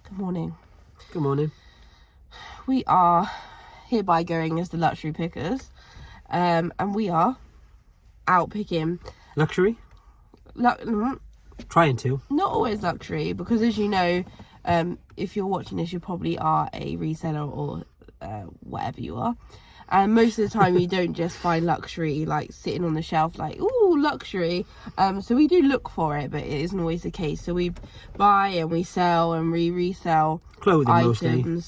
Good morning. Good morning. We are hereby going as the luxury pickers, and we are out picking Luxury? Trying to. not always luxury, because as you know, if you're watching this, you probably are a reseller or whatever you are, and most of the time you don't just find luxury like sitting on the shelf like, ooh, luxury. So we do look for it, but it isn't always the case. So we buy and we sell and we resell Clothing items. mostly.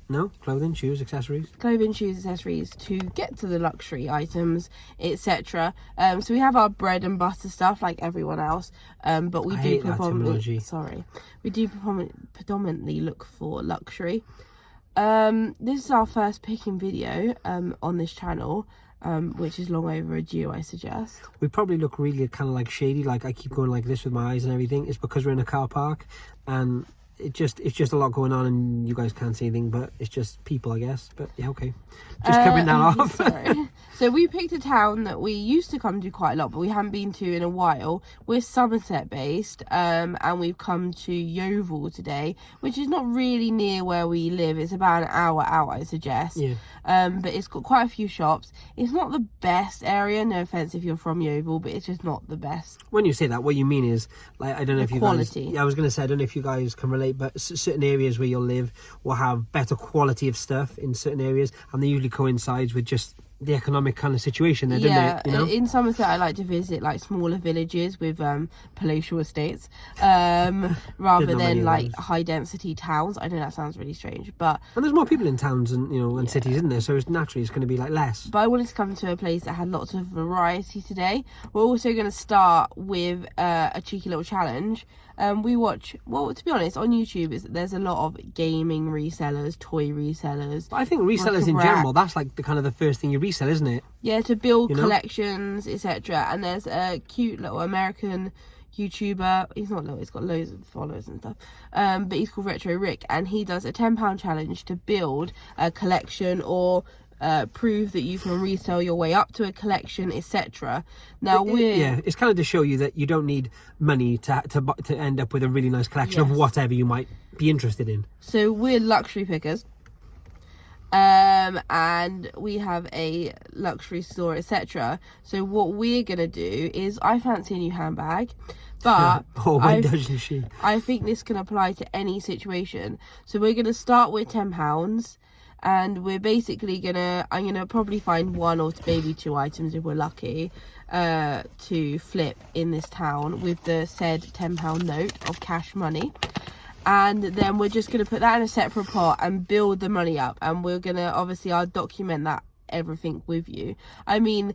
No? Clothing, shoes, accessories? Clothing, shoes, accessories to get to the luxury items, etc. So we have our bread and butter stuff like everyone else, but we do predominantly look for luxury. This is our first picking video on this channel, which is long overdue, I suggest. We probably look really kind of like shady, like I keep going like this with my eyes and everything. It's because we're in a car park and it's just a lot going on and you guys can't see anything, but it's just people, I guess. But yeah, okay, just covering that off. Sorry. So we picked a town that we used to come to quite a lot, but we haven't been to in a while. We're Somerset based, and we've come to YEOVIL today, which is not really near where we live. It's about an hour out, I suggest. Yeah. But it's got quite a few shops. It's not the best area, no offense if you're from YEOVIL, but it's just not the best. When you say that, what you mean is, like, I don't know if you quality. guys... Yeah, I was going to say, I don't know if you guys can relate, but certain areas where you'll live will have better quality of stuff in certain areas, and they usually coincides with just the economic kind of situation there, doesn't it? You know? In Somerset I like to visit like smaller villages with palatial estates, rather than like high density towns. I know that sounds really strange, but and there's more people in towns and and cities, isn't there? So it's naturally it's going to be like less. But I wanted to come to a place that had lots of variety today. We're also going to start with a cheeky little challenge. We watch, well, to be honest, on YouTube there's a lot of gaming resellers, toy resellers. But I think resellers in general, that's like the kind of the first thing you resell, isn't it? Yeah, to build collections, etc. And there's a cute little American YouTuber. He's not little, he's got loads of followers and stuff. But he's called Retro Rick, and he does a £10 challenge to build a collection or prove that you can resell your way up to a collection, etc. Now it's kind of to show you that you don't need money to end up with a really nice collection of whatever you might be interested in. So we're luxury pickers, and we have a luxury store, etc. So what we're gonna do is, I fancy a new handbag, but doesn't she? I think this can apply to any situation. So we're gonna start with £10. And we're basically I'm gonna probably find one or maybe two items if we're lucky to flip in this town with the said £10 note of cash money. And then we're just gonna put that in a separate pot and build the money up. And we're gonna, obviously, I'll document that everything with you. I mean,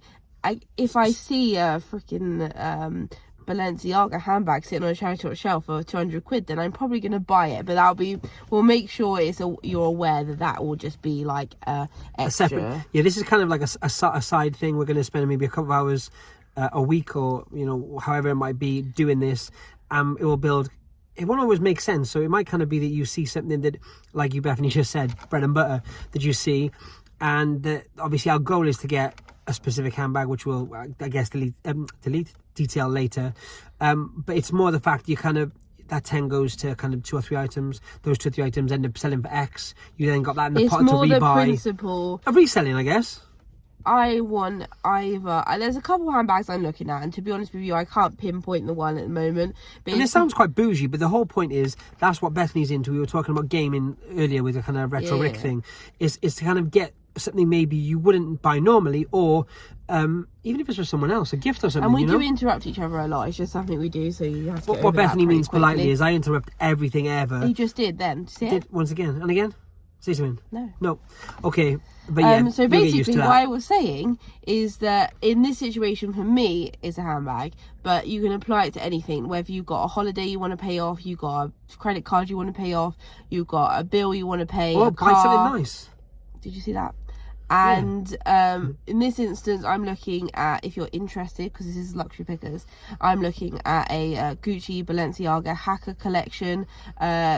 if I see a freaking Balenciaga handbag sitting on a charity shop shelf for 200 quid, then I'm probably going to buy it, but we'll make sure you're aware that will just be like extra. A separate, this is kind of like a side thing. We're going to spend maybe a couple of hours a week, or however it might be, doing this. It will build. It won't always make sense, so it might kind of be that you see something that, like you, Bethany, just said, bread and butter, that you see, and obviously our goal is to get a specific handbag, which we'll, I guess, detail later. But it's more the fact you kind of, that 10 goes to kind of 2 or 3 items. Those 2 or 3 items end up selling for X. You then got that in the pot to rebuy. It's more the principle of reselling, I guess. I want either. There's a couple handbags I'm looking at, and to be honest with you, I can't pinpoint the one at the moment. But and it sounds quite bougie, but the whole point is, that's what Bethany's into. We were talking about gaming earlier with a kind of retro Rick thing. Is to kind of get something maybe you wouldn't buy normally, or even if it's for someone else, a gift or something. And we do interrupt each other a lot. It's just something we do, so you have to what Bethany means politely is I interrupt everything ever. You just did then. Once again and again. Say something. No. Okay, but yeah. So basically, what I was saying is that in this situation, for me, it's a handbag, but you can apply it to anything. Whether you've got a holiday you want to pay off, you got a credit card you want to pay off, you've got a bill you want to pay, buy something nice. Did you see that? And in this instance, I'm looking at, if you're interested, because this is luxury pickers, I'm looking at a Gucci Balenciaga Hacker collection,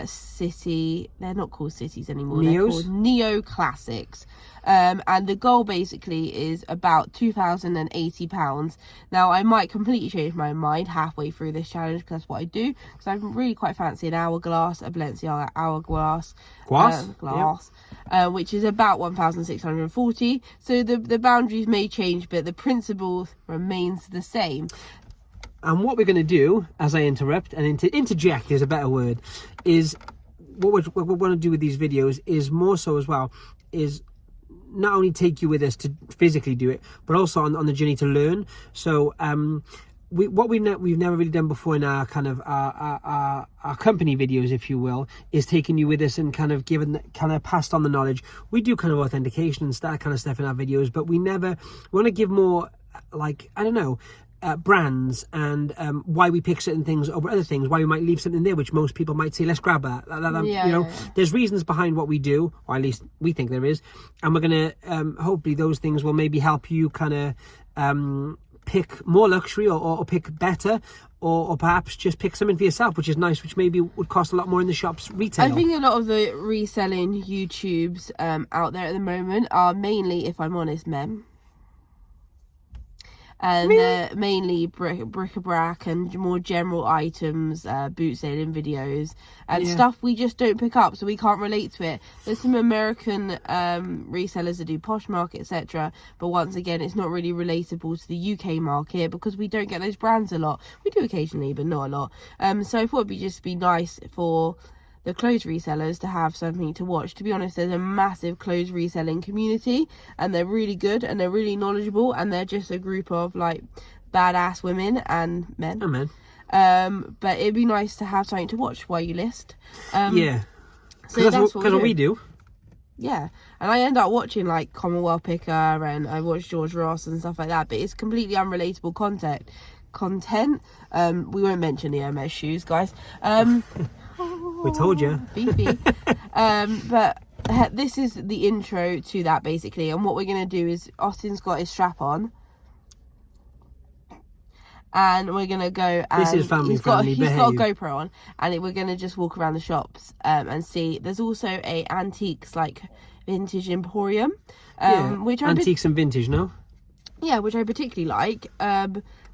city. They're not called cities anymore. Neos? They're called Neo Classics. And the goal basically is about £2,080. Now, I might completely change my mind halfway through this challenge, because that's what I do, because I really quite fancy an hourglass, a Balenciaga hourglass which is about 1,640. So the boundaries may change, but the principle remains the same. And what we're going to do, as I interrupt, and interject is a better word, is what we want to do with these videos is more so as well, is not only take you with us to physically do it, but also on the journey to learn. So we've never really done before in our kind of our company videos, if you will, is taking you with us and kind of passed on the knowledge. We do kind of authentication and that kind of stuff in our videos, but we want to give more, like, I don't know, brands and why we pick certain things over other things, why we might leave something there which most people might say, let's grab that. There's reasons behind what we do, or at least we think there is, and we're gonna hopefully those things will maybe help you kind of pick more luxury or pick better, or perhaps just pick something for yourself, which is nice, which maybe would cost a lot more in the shops retail. I think a lot of the reselling YouTubes out there at the moment are mainly, if I'm honest, men. And they're mainly bric-a-brac and more general items, boot sailing videos and stuff we just don't pick up, so we can't relate to it. There's some American resellers that do Poshmark, etc. But once again, it's not really relatable to the UK market because we don't get those brands a lot. We do occasionally, but not a lot. So I thought it'd just be nice for the clothes resellers to have something to watch. To be honest, there's a massive clothes reselling community, and they're really good and they're really knowledgeable, and they're just a group of like badass women and men. But it'd be nice to have something to watch while you list. So that's what we do. Yeah, and I end up watching like Commonwealth Picker, and I watch George Ross and stuff like that, but it's completely unrelatable content. We won't mention the Hermes shoes, guys. We told you. Beefy. But this is the intro to that, basically. And what we're going to do is, Austin's got his strap on. And we're going to go and... This is family friendly. He's got a GoPro on. And we're going to just walk around the shops and see. There's also a antiques, like, vintage emporium. Which antiques and vintage, no? Yeah, which I particularly like.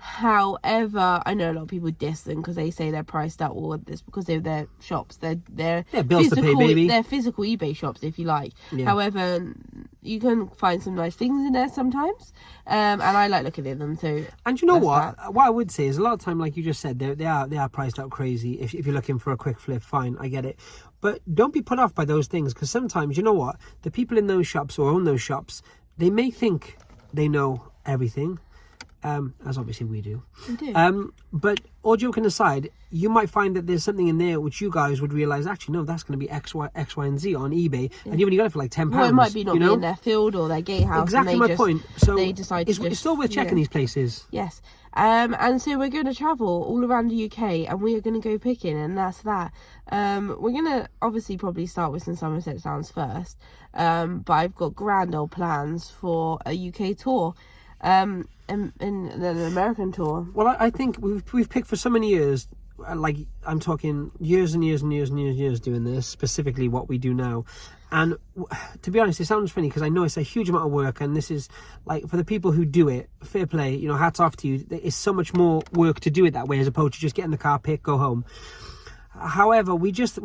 However, I know a lot of people diss them because they say they're priced out, or this because they're their shops. They're bills to pay, baby. They're physical eBay shops, if you like. Yeah. However, you can find some nice things in there sometimes, and I like looking at them too. And you know what? That. What I would say is a lot of time, like you just said, they are priced out crazy. If you're looking for a quick flip, fine, I get it. But don't be put off by those things, because sometimes, you know what, the people in those shops or own those shops, they may think they know everything, as obviously we do. But all joking aside, you might find that there's something in there which you guys would realize, actually no, that's going to be X, Y, and Z on eBay, and you only got it for like £10. Well, it might be not be in their field or their gatehouse. Exactly my point. So they decide it's still worth checking these places. Yes. And so we're going to travel all around the UK, and we are going to go picking, and that's that. We're going to obviously probably start with some Somerset sounds first, but I've got grand old plans for a UK tour, and an American tour. Well, I think we've picked for so many years, like I'm talking years and years and years and years doing this, specifically what we do now. And to be honest, it sounds funny because I know it's a huge amount of work, and this is like, for the people who do it, fair play, you know, hats off to you. It's so much more work to do it that way as opposed to just get in the car, pick, go home. However, we just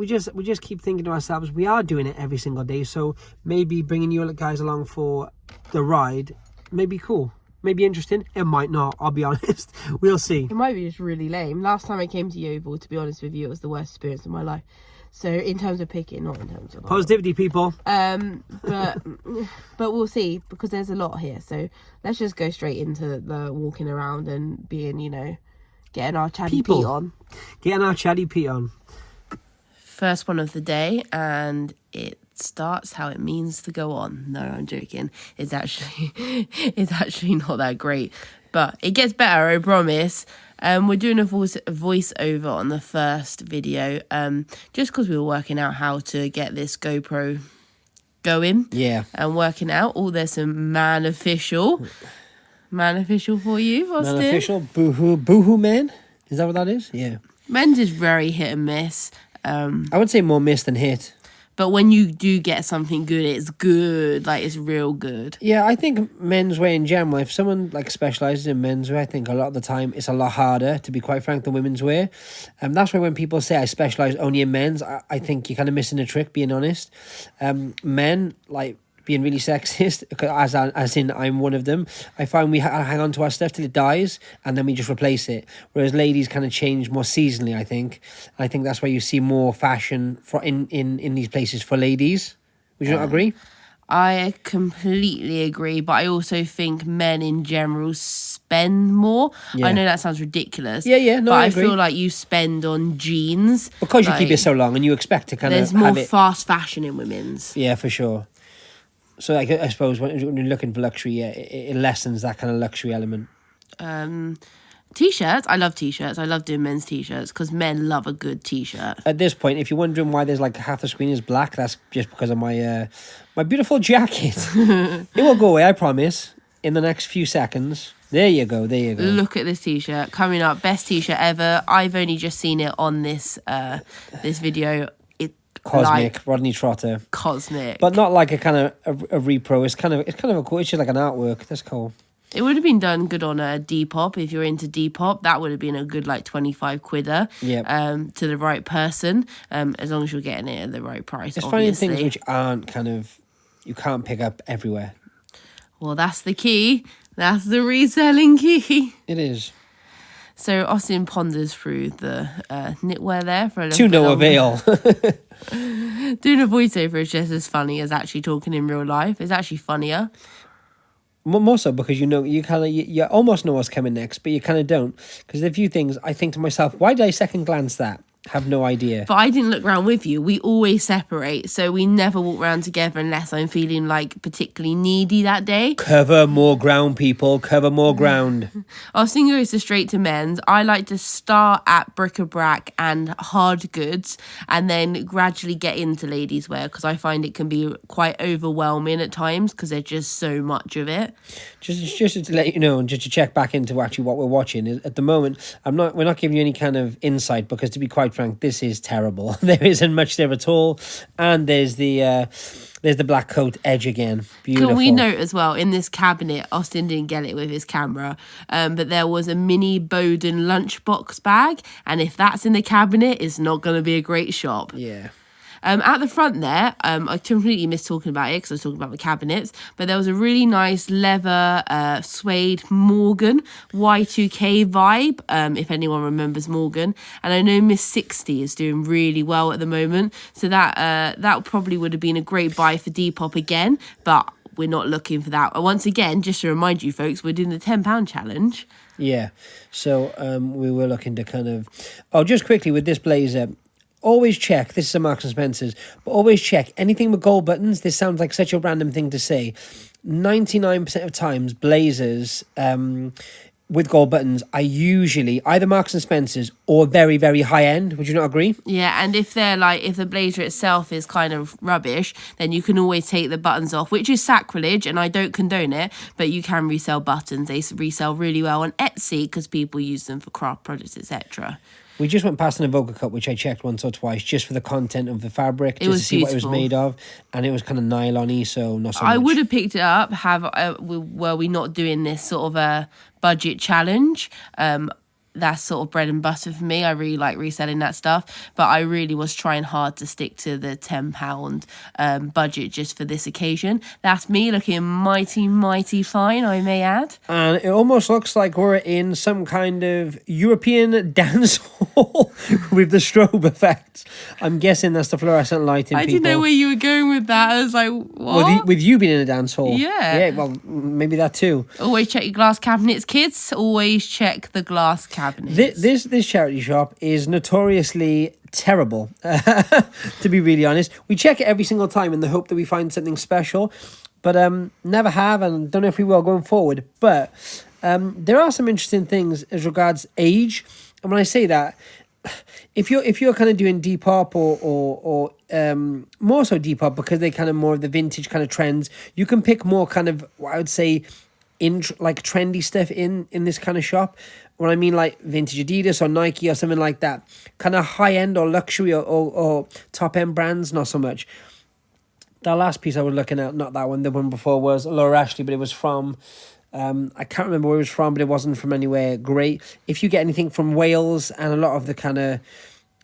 keep thinking to ourselves, we are doing it every single day, so maybe bringing you guys along for the ride may be cool. Maybe interesting. It might not, I'll be honest. We'll see. It might be just really lame. Last time I came to YEOVIL, to be honest with you, it was the worst experience of my life. So in terms of picking, not in terms of positivity, people. But we'll see, because there's a lot here. So let's just go straight into the walking around and being, you know, getting our chatty Pete on. Getting our chatty Pete on. First one of the day, and it starts how it means to go on. No, I'm joking. It's actually not that great, but it gets better, I promise. We're doing a voiceover on the first video, just because we were working out how to get this GoPro going Yeah. and working out. Oh, there's some man official for you, Austin. Man official, boohoo man. Is that what that is? Yeah. Men's is very hit and miss. I would say more miss than hit. But when you do get something good, it's good. Like, it's real good. Yeah, I think menswear in general, if someone like specialises in menswear, I think a lot of the time it's a lot harder, to be quite frank, than women's wear. That's why when people say I specialise only in men's, I think you're kind of missing a trick, being honest. Men, like, being really sexist, as in I'm one of them, I find we hang on to our stuff till it dies and then we just replace it. Whereas ladies kind of change more seasonally, I think. I think that's why you see more fashion in these places for ladies. Would you not agree? I completely agree, but I also think men in general spend more. Yeah. I know that sounds ridiculous. Yeah, no, but I I agree. feel like you spend on jeans. Because you like, keep it so long and you expect to kind of there's more fast fashion in women's. Yeah, for sure. So like, I suppose when you're looking for luxury, yeah, it lessens that kind of luxury element. T-shirts, I love t-shirts. I love doing men's t-shirts because men love a good t-shirt. At this point, if you're wondering why there's like half the screen is black, that's just because of my my beautiful jacket. It will go away, I promise, in the next few seconds. There you go. Look at this t-shirt coming up, best t-shirt ever. I've only just seen it on this this video. Cosmic, like, Rodney Trotter. Cosmic. But not like a kind of a repro. It's kind of a cool, it's just like an artwork. That's cool. It would have been done good on a Depop. If you're into Depop, that would have been a good like 25 quidder. Yeah. To the right person. As long as you're getting it at the right price. It's obviously. finding things which aren't kind of, you can't pick up everywhere. Well, that's the key. That's the reselling key. It is. So Austin ponders through the knitwear there for a little to bit no longer. avail. Doing a voiceover is just as funny as actually talking in real life. It's actually funnier. More so because you almost know what's coming next, but you kind of don't. Because there are a few things I think to myself, why did I second glance that? Have no idea. But I didn't look round with you. We always separate, so we never walk round together unless I'm feeling like particularly needy that day. Cover more ground, people. Cover more ground. Austin goes straight to men's. I like to start at bric-a-brac and hard goods and then gradually get into ladies' wear because I find it can be quite overwhelming at times because there's just so much of it. Just to let you know and just to check back into actually what we're watching, at the moment, we're not giving you any kind of insight because, to be quite frank, this is terrible. There isn't much there at all, and there's the black coat edge again. Beautiful. Can we note as well, in this cabinet, Austin didn't get it with his camera, but there was a mini Bowden lunchbox bag, and if that's in the cabinet, it's not going to be a great shop. Yeah. At the front there, I completely missed talking about it because I was talking about the cabinets, but there was a really nice leather suede Morgan Y2K vibe, if anyone remembers Morgan. And I know Miss 60 is doing really well at the moment, so that probably would have been a great buy for Depop again, but we're not looking for that. Once again, just to remind you folks, we're doing the £10 challenge. Yeah, so we were looking to kind of... Oh, just quickly with this blazer... Always check, this is a Marks & Spencer's, but always check anything with gold buttons. This sounds like such a random thing to say. 99% of times, blazers with gold buttons are usually either Marks & Spencer's or very, very high end. Would you not agree? Yeah, and if the blazer itself is kind of rubbish, then you can always take the buttons off, which is sacrilege, and I don't condone it, but you can resell buttons. They resell really well on Etsy because people use them for craft projects, etc. We just went past an Avoca cup, which I checked once or twice, just for the content of the fabric, just to see beautiful. what it was made of, and it was kind of nylon-y, so not so much. I would have picked it up, were we not doing this sort of a budget challenge. That's sort of bread and butter for me. I really like reselling that stuff, but I really was trying hard to stick to the £10 budget just for this occasion. That's me looking mighty, mighty fine, I may add. And it almost looks like we're in some kind of European dance hall with the strobe effect. I'm guessing that's the fluorescent lighting. I didn't know where you were going with that. I was like, what? With you being in a dance hall. Yeah. Yeah, well, maybe that too. Always check your glass cabinets, kids. Always check the glass cabinets. This charity shop is notoriously terrible, to be really honest. We check it every single time in the hope that we find something special, but never have, and don't know if we will going forward. But there are some interesting things as regards age, and when I say that, if you're kind of doing Depop or more so Depop, because they kind of more of the vintage kind of trends, you can pick more kind of, I would say, like trendy stuff in this kind of shop. What I mean, like vintage Adidas or Nike or something like that, kind of high end or luxury or top end brands, not so much. That last piece I was looking at, not that one, the one before was Laura Ashley, but it was from, I can't remember where it was from, but it wasn't from anywhere great. If you get anything from Wales, and a lot of the kind of,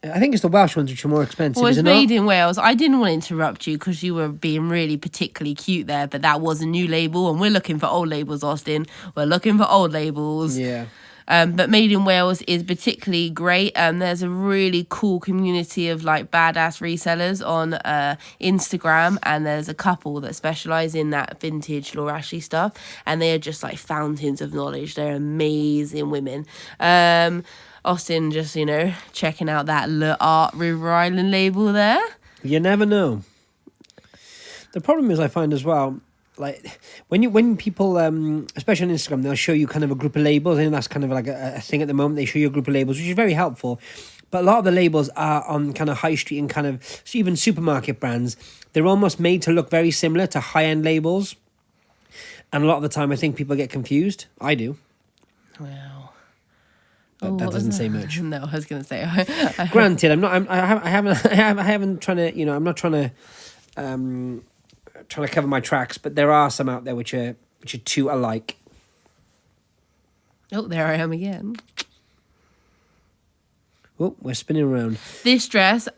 I think it's the Welsh ones which are more expensive. Well, it's is it made not? in Wales. I didn't want to interrupt you because you were being really particularly cute there, but that was a new label, and we're looking for old labels, Austin. We're looking for old labels. Yeah. But Made in Wales is particularly great. There's a really cool community of like badass resellers on Instagram, and there's a couple that specialise in that vintage Laura Ashley stuff, and they are just like fountains of knowledge. They're amazing women. Austin just, checking out that Le Art River Island label there. You never know. The problem is, I find as well, like when people, especially on Instagram, they'll show you kind of a group of labels. I think that's kind of like a thing at the moment. They show you a group of labels, which is very helpful. But a lot of the labels are on kind of high street and kind of even supermarket brands. They're almost made to look very similar to high-end labels. And a lot of the time, I think people get confused. I do. Wow. But that doesn't say much. No, I was going to say. Granted, I haven't trying to, I'm not trying to cover my tracks, but there are some out there which are too alike. Oh, there I am again. Oh, we're spinning around. This dress,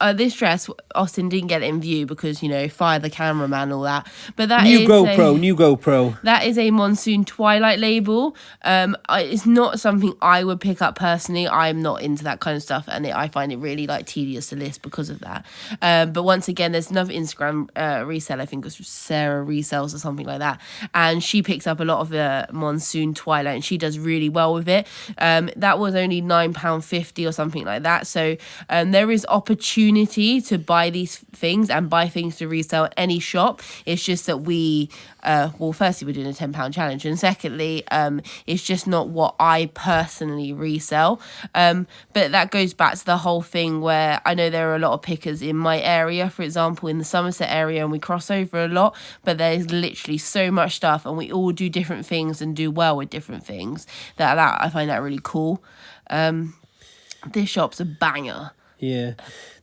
Austin didn't get it in view because, fire the cameraman and all that. But that new is GoPro. That is a Monsoon Twilight label. It's not something I would pick up personally. I'm not into that kind of stuff, and I find it really like tedious to list because of that. But once again, there's another Instagram reseller, I think it was Sarah Resells or something like that, and she picks up a lot of the Monsoon Twilight, and she does really well with it. That was only £9.50 or something like that. So there is opportunity to buy these things and buy things to resell at any shop. It's just that firstly, we're doing a £10 challenge, and secondly, it's just not what I personally resell. But that goes back to the whole thing where I know there are a lot of pickers in my area, for example, in the Somerset area, and we cross over a lot, but there's literally so much stuff, and we all do different things and do well with different things. That I find that really cool. This shop's a banger. Yeah,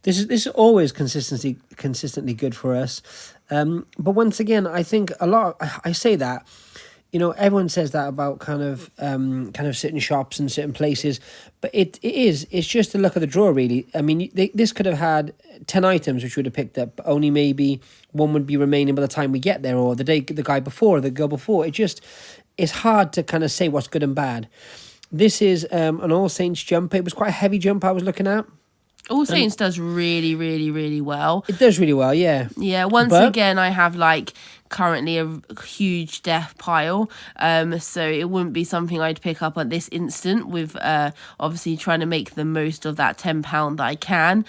this is always consistently good for us. But once again, I think a lot. I say that, everyone says that about kind of certain shops and certain places, but it's just a look at the drawer, really. I mean, this could have had 10 items which we would have picked up, but only maybe one would be remaining by the time we get there, or the guy before, or the girl before. It's hard to kind of say what's good and bad. This is an All Saints jumper. It was quite a heavy jumper I was looking at. All Saints does really, really, really well. It does really well, yeah. Yeah, once again, I have currently a huge death pile. So it wouldn't be something I'd pick up at this instant, with obviously trying to make the most of that £10 that I can.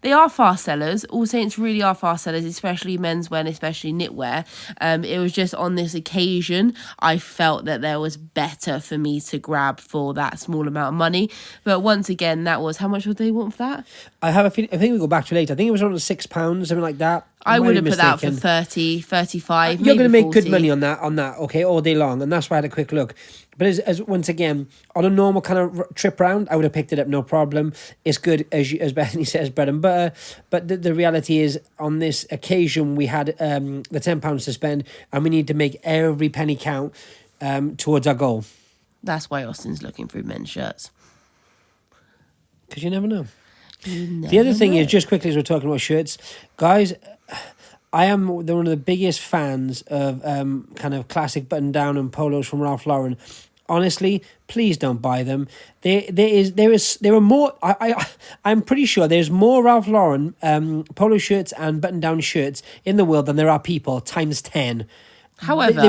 They are fast sellers. All Saints really are fast sellers, especially menswear and especially knitwear. It was just on this occasion I felt that there was better for me to grab for that small amount of money. But once again, that was, how much would they want for that? I think we go back to later. I think it was around £6, something like that. I would have put that for 30, 35. You're going to make 40. good money on that, okay, all day long, and that's why I had a quick look. But as once again, on a normal kind of trip round, I would have picked it up, no problem. It's good, as Bethany says, bread and butter. But the reality is, on this occasion, we had the £10 to spend, and we need to make every penny count towards our goal. That's why Austin's looking through men's shirts. Because you never know. The other thing is, just quickly as we're talking about shirts, guys, I am one of the biggest fans of kind of classic button-down and polos from Ralph Lauren. Honestly, please don't buy them. There are more. I'm pretty sure there's more Ralph Lauren polo shirts and button-down shirts in the world than there are people, times 10. However,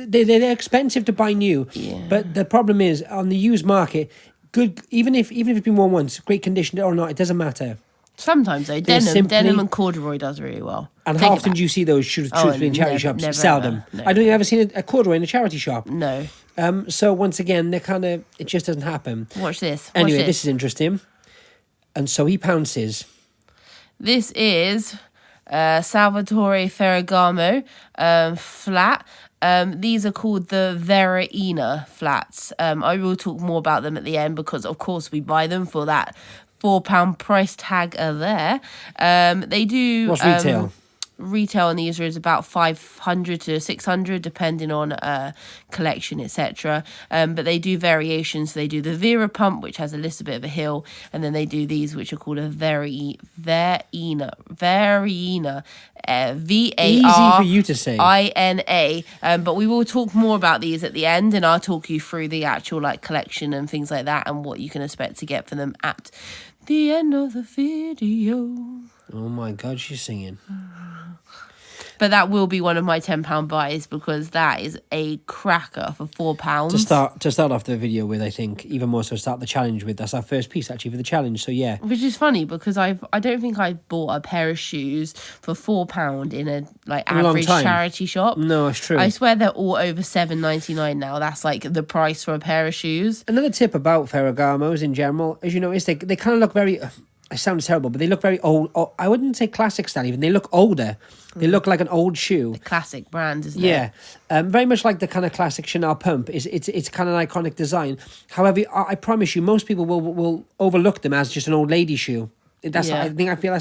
they're expensive to buy new. Yeah. But the problem is, on the used market, good, even if it's been worn once, great condition or not, it doesn't matter. Sometimes though, denim and corduroy does really well. And how often do you see those truthfully in charity shops? Seldom. I don't think I've ever seen a corduroy in a charity shop. No. So once again, it just doesn't happen. Watch this. Anyway, this is interesting. And so he pounces. This is Salvatore Ferragamo flat. These are called the Verena flats. I will talk more about them at the end because, of course, we buy them for that £4 price tag there. They do... What's retail? Retail on these is about 500 to 600 depending on collection, etc. But they do variations. They do the Vera pump, which has a little bit of a hill, and then they do these which are called a Verena Easy for you to say. VARINA. But we will talk more about these at the end, and I'll talk you through the actual like collection and things like that and what you can expect to get for them at the end of the video. Oh my God, she's singing. But that will be one of my £10 buys because that is a cracker for £4. To start off the video with, I think, even more so start the challenge with. That's our first piece actually for the challenge. So yeah. Which is funny because I don't think I bought a pair of shoes for £4 in a like average charity shop. No, it's true. I swear they're all over $7.99 now. That's like the price for a pair of shoes. Another tip about Ferragamos in general, as you notice, they kind of look very. It sounds terrible, but they look very old. I wouldn't say classic style even. They look older. They look like an old shoe. The classic brand, isn't it? Yeah, very much like the kind of classic Chanel pump. It's kind of an iconic design. However, I promise you, most people will overlook them as just an old lady shoe. I feel that's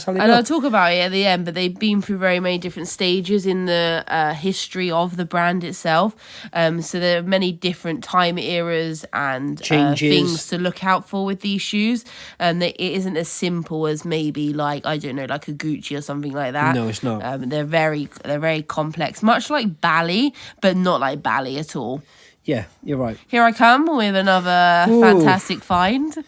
how they and look. I'll talk about it at the end, but they've been through very many different stages in the history of the brand itself. So there are many different time eras and things to look out for with these shoes. It isn't as simple as maybe like, I don't know, like a Gucci or something like that. No, it's not. They're very complex, much like Bally, but not like Bally at all. Yeah, you're right. Here I come with another fantastic find.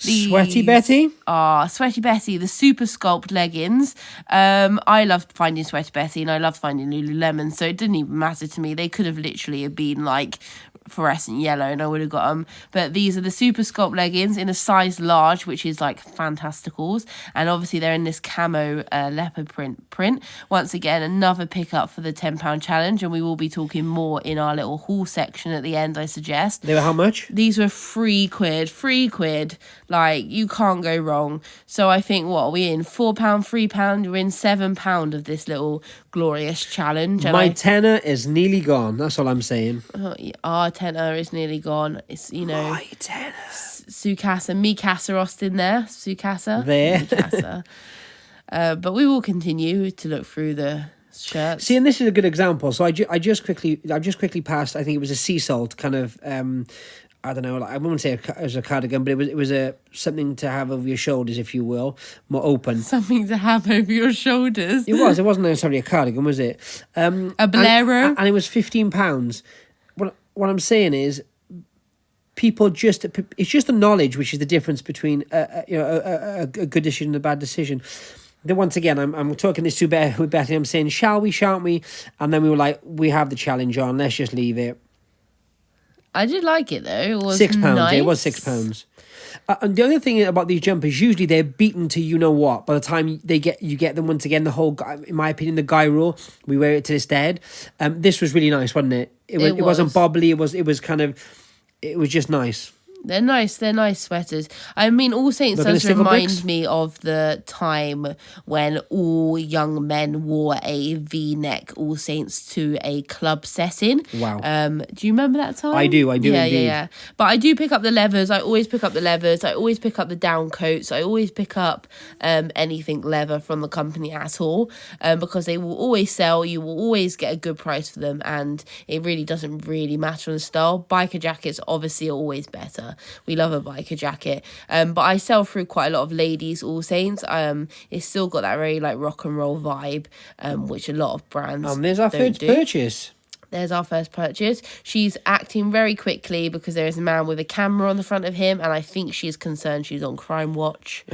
Sweaty Betty? Sweaty Betty, the Super Sculpt leggings. I loved finding Sweaty Betty and I loved finding Lululemon, so it didn't even matter to me. They could have literally have been like fluorescent yellow and I would have got them. But these are the Super Sculpt leggings in a size large, which is like fantasticals. And obviously they're in this camo leopard print. Once again, another pickup for the £10 challenge, and we will be talking more in our little haul section at the end, I suggest. They were how much? These were £3. Like, you can't go wrong. So I think, what are we in? £4, £3? We're in £7 of this little glorious challenge. And my tenner is nearly gone. That's all I'm saying. Our tenner is nearly gone. It's, you know... My tenner. Sukasa, Mikasa Austin there. Sukasa. There. Mikasa. But we will continue to look through the shirts. See, and this is a good example. So I just quickly passed, I think it was a sea salt kind of... I don't know, like, I wouldn't say it was a cardigan, but it was a something to have over your shoulders, if you will, more open. Something to have over your shoulders. It wasn't necessarily a cardigan, was it? A bolero? And it was £15. What I'm saying is, people it's just the knowledge which is the difference between a good decision and a bad decision. Then once again, I'm talking this with Betty. I'm saying, shall we, shan't we? And then we were like, we have the challenge on. Let's just leave it. I did like it though. It was £6. nice. It was £6. And the other thing about these jumpers, usually they're beaten to you know what. By the time you get them, once again, the whole, in my opinion, the guy rule, we wear it to this dead. This was really nice, wasn't it? It wasn't bobbly. It was just nice. They're nice sweaters. I mean, All Saints does remind me of the time when all young men wore a V-neck All Saints to a club setting. Wow. Do you remember that time? I do indeed. Yeah. But I do pick up the leathers. I always pick up the leathers. I always pick up the down coats. I always pick up anything leather from the company at all, because they will always sell. You will always get a good price for them, and it really doesn't really matter on the style. Biker jackets obviously are always better. We love a biker jacket, but I sell through quite a lot of ladies All Saints. It's still got that very like rock and roll vibe, which a lot of brands there's our first purchase. There's our first purchase. She's acting very quickly because there is a man with a camera on the front of him, and I think she's concerned she's on Crime Watch.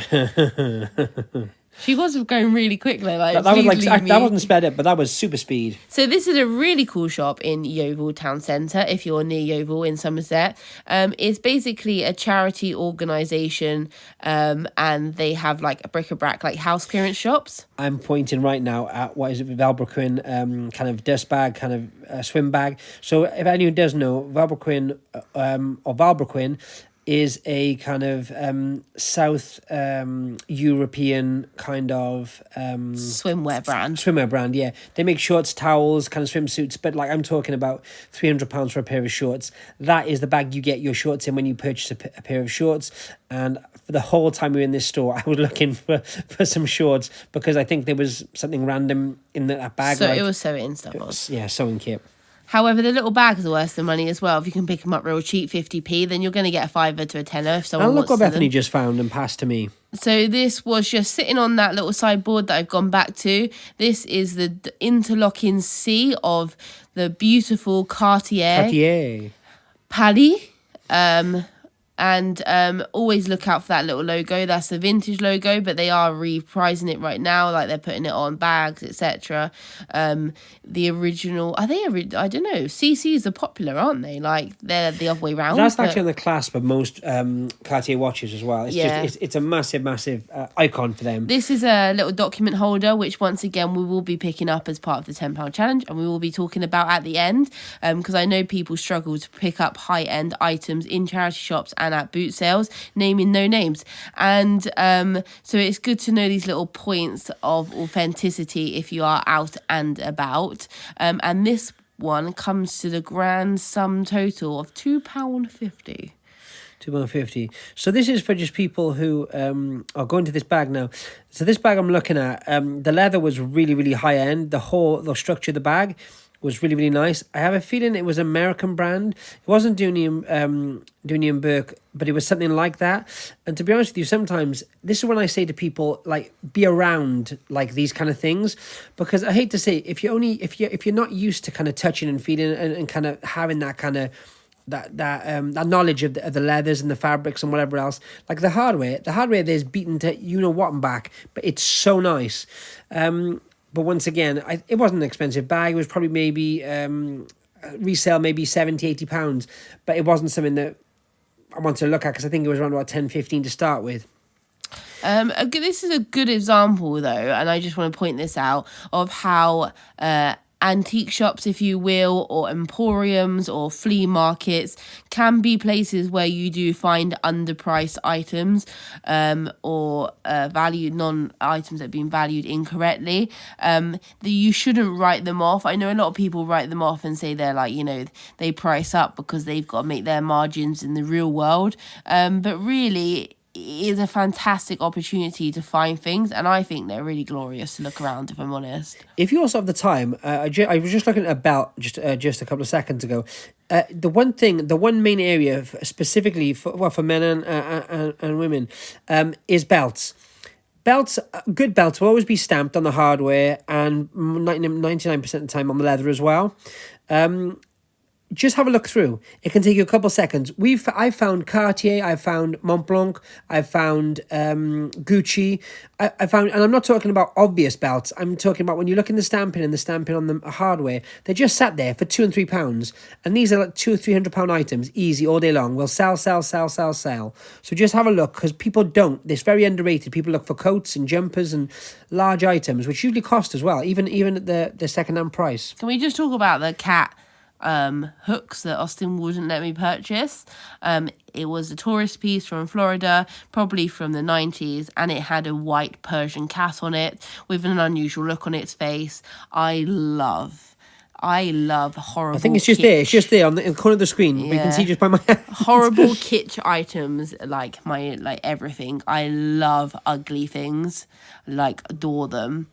She was going really quick though. Like, that wasn't sped up, but that was super speed. So this is a really cool shop in YEOVIL Town Centre, if you're near YEOVIL in Somerset. It's basically a charity organisation, and they have like a bric-a-brac, like house clearance shops. I'm pointing right now at, what is it, Valbroquin, kind of dust bag, kind of swim bag. So if anyone does know, Valbroquin or Valbroquin, is a kind of South European kind of swimwear brand. Swimwear brand, yeah. They make shorts, towels, kind of swimsuits, but like I'm talking about £300 for a pair of shorts. That is the bag you get your shorts in when you purchase a pair of shorts. And for the whole time we were in this store, I was looking for some shorts because I think there was something random in that bag. So like, it was sewing stuff. Yeah, sewing kit. However, the little bags are worth the money as well. If you can pick them up real cheap, 50p, then you're going to get a £5 to a tenner if someone And look wants what Bethany them. just found and passed to me. So this was just sitting on that little sideboard that I've gone back to. This is the interlocking C of the beautiful Cartier Paris. And always look out for that little logo. That's the vintage logo, but they are reprising it right now, like they're putting it on bags, etc. The original, are they? I don't know. CCs are popular, aren't they? Like they're the other way around. That's actually on the clasp of most Cartier watches as well. It's just it's a massive icon for them. This is a little document holder, which once again we will be picking up as part of the £10 challenge, and we will be talking about at the end, because I know people struggle to pick up high-end items in charity shops and at boot sales, naming no names. And so it's good to know these little points of authenticity if you are out and about. And this one comes to the grand sum total of £2.50. £2.50. So this is for just people who are going to this bag now. So this bag I'm looking at, the leather was really high end. The structure of the bag was really nice. I have a feeling it was an American brand. It wasn't Dooney & Burke, but it was something like that. And to be honest with you, sometimes this is when I say to people, like, be around like these kind of things, because I hate to say, if you're not used to kind of touching and feeling and kind of having that kind of that knowledge of the leathers and the fabrics and whatever else, like the hardware there's beaten to you know what and back, but it's so nice. But once again, it wasn't an expensive bag. It was probably maybe resale, maybe £70-80, but it wasn't something that I wanted to look at because I think it was around about 10-15 to start with. This is a good example, though, and I just want to point this out, of how antique shops, if you will, or emporiums or flea markets can be places where you do find underpriced items or valued non-items that have been valued incorrectly. You shouldn't write them off. I know a lot of people write them off and say they're like, you know, they price up because they've got to make their margins in the real world. But really, is a fantastic opportunity to find things, and I think they're really glorious to look around, if I'm honest. If you also have the time, I was just looking at a belt just a couple of seconds ago. The one main area specifically for men and women is belts. Good belts will always be stamped on the hardware and 99% of the time on the leather as well. Just have a look through. It can take you a couple of seconds. I've found Cartier, I've found Montblanc, I've found Gucci. I found, and I'm not talking about obvious belts. I'm talking about when you look in the stamping and the stamping on the hardware, they just sat there for £2 and £3, and these are like £200 or £300 items, easy all day long. Will sell. So just have a look, because people don't. It's very underrated. People look for coats and jumpers and large items, which usually cost as well, even at the second-hand price. Can we just talk about the cat hooks that Austin wouldn't let me purchase? It was a tourist piece from Florida, probably from the 90s, and it had a white Persian cat on it with an unusual look on its face. I love horrible, I think it's just kitsch. There. It's just there in the corner of the screen. Yeah. We can see just by my hand. Horrible kitsch items, like everything. I love ugly things. Adore them.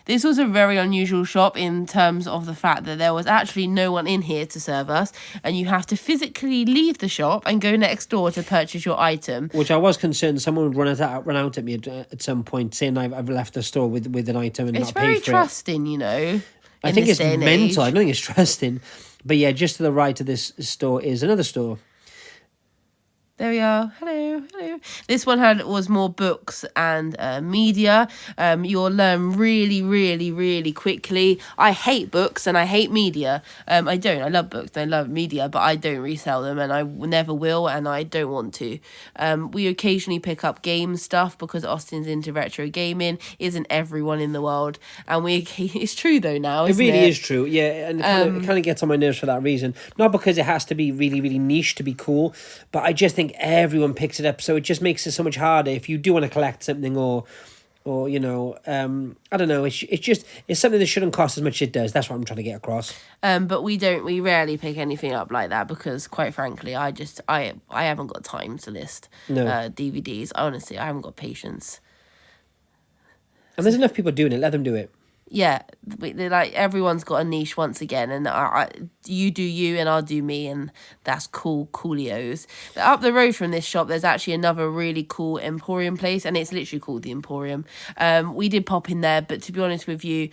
This was a very unusual shop in terms of the fact that there was actually no one in here to serve us, and you have to physically leave the shop and go next door to purchase your item. Which I was concerned someone would run out at me at some point, saying I've left the store with an item and not paid for it. It's very trusting, you know. I think it's mental. I don't think it's trusting. But yeah, just to the right of this store is another store. There we are. Hello. This one was more books and media. You'll learn really quickly. I hate books and I hate media. I don't. I love books. I love media, but I don't resell them, and I never will, and I don't want to. We occasionally pick up game stuff because Austin's into retro gaming. Isn't everyone in the world? And it's true though now. Isn't it really is true. Yeah, and it kind of gets on my nerves for that reason. Not because it has to be really niche to be cool, but I just think think everyone picks it up, so it just makes it so much harder if you do want to collect something or you know, I don't know. It's something that shouldn't cost as much as it does. That's what I'm trying to get across. But we rarely pick anything up like that because, quite frankly, I haven't got time to list DVDs. Honestly, I haven't got patience. And there's enough people doing it. Let them do it. Yeah, they're like, everyone's got a niche once again, and you do you and I'll do me, and that's coolios. But up the road from this shop, there's actually another really cool Emporium place, and it's literally called the Emporium. We did pop in there, but to be honest with you,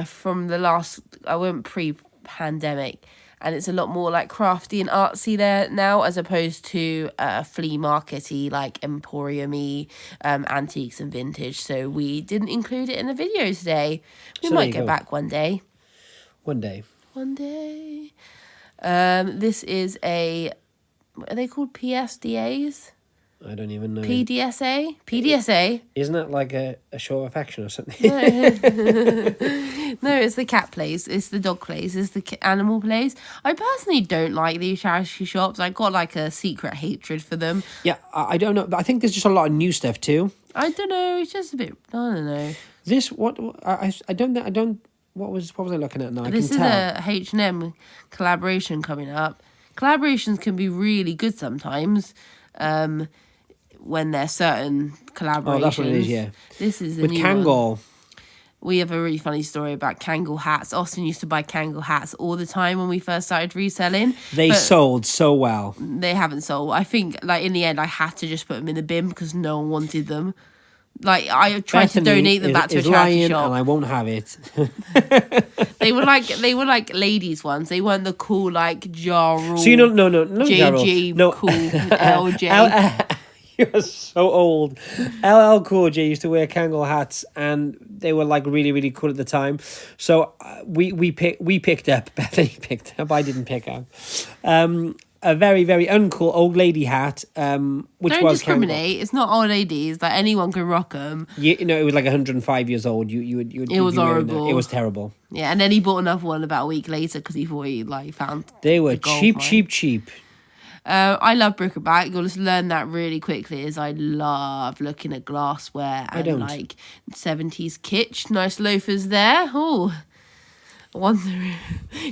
from the last, I went pre-pandemic, and it's a lot more like crafty and artsy there now, as opposed to flea markety, like Emporium-y, antiques and vintage. So we didn't include it in the video today. We might get back one day. One day. This is are they called PSDAs? I don't even know. PDSA? Isn't that like a show of affection or something? No, it's the cat place. It's the dog place. It's the animal place. I personally don't like these charity shops. I got like a secret hatred for them. Yeah, I don't know. But I think there's just a lot of new stuff too. I don't know. It's just a bit. I don't know. What was I looking at now? This is a H&M collaboration coming up. Collaborations can be really good sometimes. When there's certain collaborations. Oh, that's what it is, yeah. This is the with new Kangol. One. We have a really funny story about Kangol hats. Austin used to buy Kangol hats all the time when we first started reselling. They sold so well. They haven't sold. I think, like, in the end, I had to just put them in the bin because no one wanted them. Like, I tried to donate them back to a charity shop, and I won't have it. They were like ladies ones. They weren't the cool like jar rule. So you don't no JG no cool LJ. You're so old. LL Cool J used to wear Kangol hats, and they were like really, really cool at the time. So we picked up. Bethany picked up. I didn't pick up. A very, very uncool old lady hat. Which Don't was discriminate. Kangol. It's not old ladies. Like, anyone can rock them. You know, it was like 105 years old. It was horrible. It was terrible. Yeah, and then he bought another one about a week later because he thought he like found. They were cheap. I love bric-a-brac. You'll just learn that really quickly, as I love looking at glassware and like 70s kitsch. Nice loafers there. Oh, I wonder